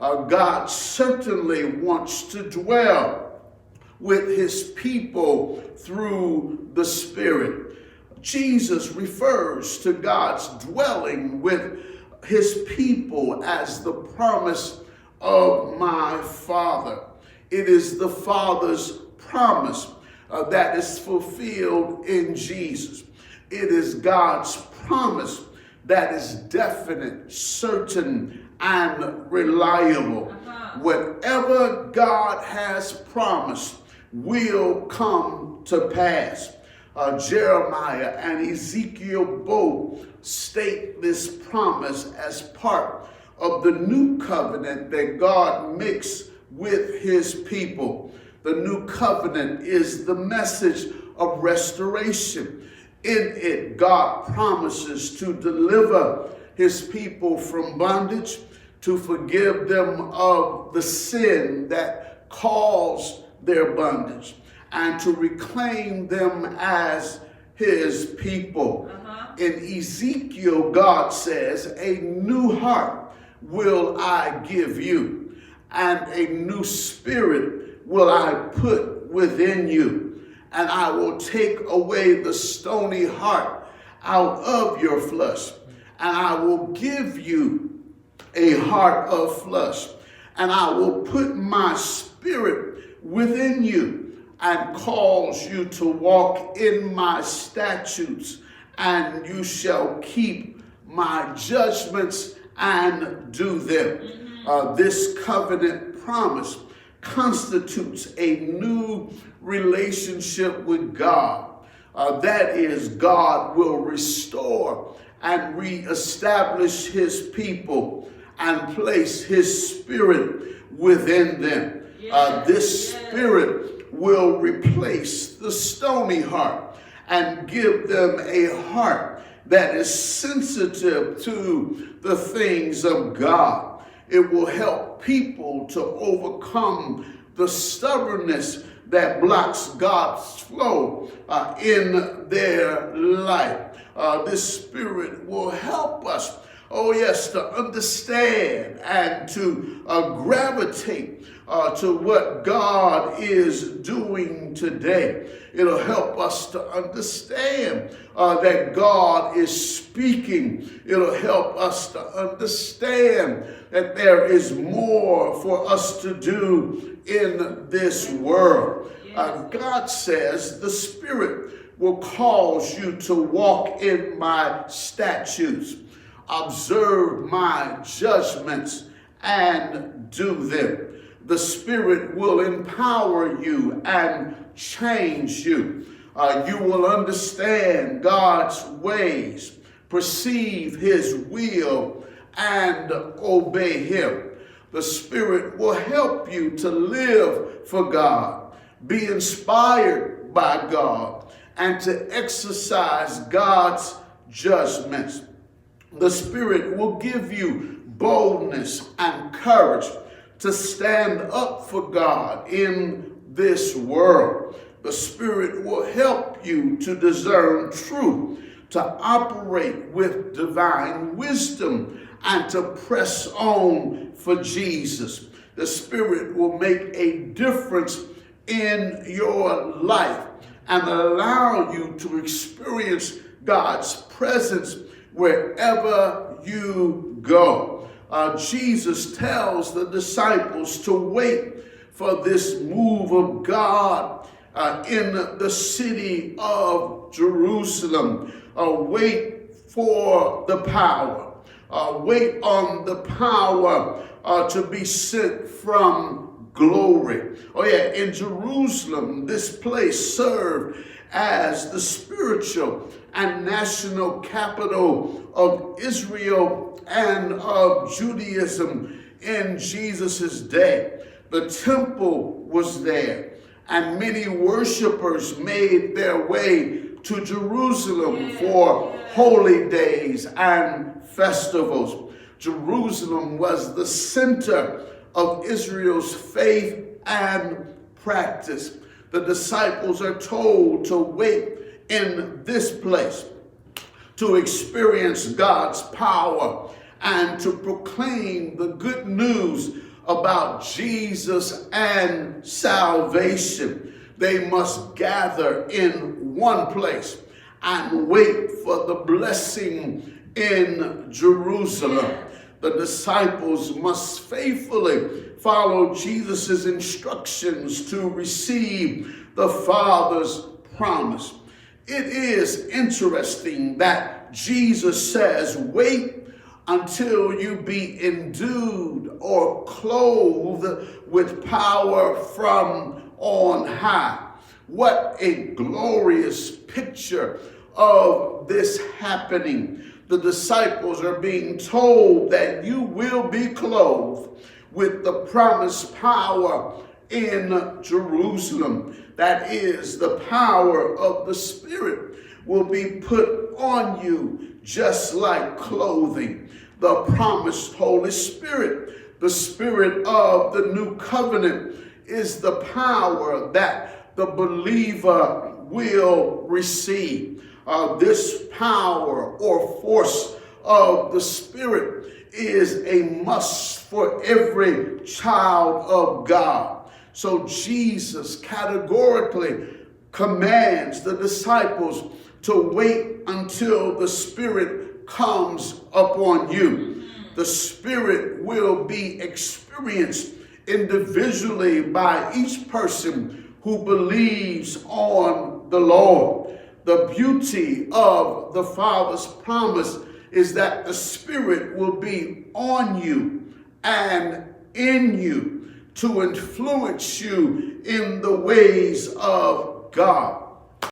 God certainly wants to dwell with his people through the Spirit. Jesus refers to God's dwelling with his people as the promise of my Father. It is the Father's promise that is fulfilled in Jesus. It is God's promise that is definite, certain, and reliable. Whatever God has promised will come to pass. Jeremiah and Ezekiel both state this promise as part of the new covenant that God makes with his people. The new covenant is the message of restoration. In it, God promises to deliver his people from bondage, to forgive them of the sin that caused their bondage, and to reclaim them as his people. In Ezekiel, God says, "A new heart will I give you, and a new spirit will I put within you. And I will take away the stony heart out of your flesh, and I will give you a heart of flesh, and I will put my spirit within you, and cause you to walk in my statutes, and you shall keep my judgments and do them." This covenant promise constitutes a new relationship with God. That is, God will restore and reestablish his people and place his spirit within them. This spirit will replace the stony heart and give them a heart that is sensitive to the things of God. It will help people to overcome the stubbornness that blocks God's flow in their life. This spirit will help us, to understand and to gravitate to what God is doing today. It'll help us to understand that God is speaking. It'll help us to understand that there is more for us to do in this world. God says the Spirit will cause you to walk in my statutes, observe my judgments, and do them. The Spirit will empower you and change you. You will understand God's ways, perceive his will, and obey him. The Spirit will help you to live for God, be inspired by God, and to exercise God's judgments. The Spirit will give you boldness and courage to stand up for God in this world. The Spirit will help you to discern truth, to operate with divine wisdom, and to press on for Jesus. The Spirit will make a difference in your life and allow you to experience God's presence wherever you go. Jesus tells the disciples to wait for this move of God in the city of Jerusalem. Wait for the power. Wait on the power to be sent from glory. In Jerusalem, this place served as the spiritual and national capital of Israel and of Judaism in Jesus' day. The temple was there, and many worshipers made their way to Jerusalem for holy days and festivals. Jerusalem was the center of Israel's faith and practice. The disciples are told to wait in this place to experience God's power and to proclaim the good news about Jesus and salvation, they must gather in one place and wait for the blessing in Jerusalem. The disciples must faithfully follow Jesus' instructions to receive the Father's promise. It is interesting that Jesus says, wait until you be endued or clothed with power from on high. What a glorious picture of this happening. The disciples are being told that you will be clothed with the promised power in Jerusalem. That is, the power of the Spirit will be put on you just like clothing. The promised Holy Spirit, the Spirit of the new covenant, is the power that the believer will receive. This power or force of the Spirit is a must for every child of God. So Jesus categorically commands the disciples to wait until the Spirit comes upon you. The Spirit will be experienced individually by each person who believes on the Lord. The beauty of the Father's promise is that the Spirit will be on you and in you to influence you in the ways of God.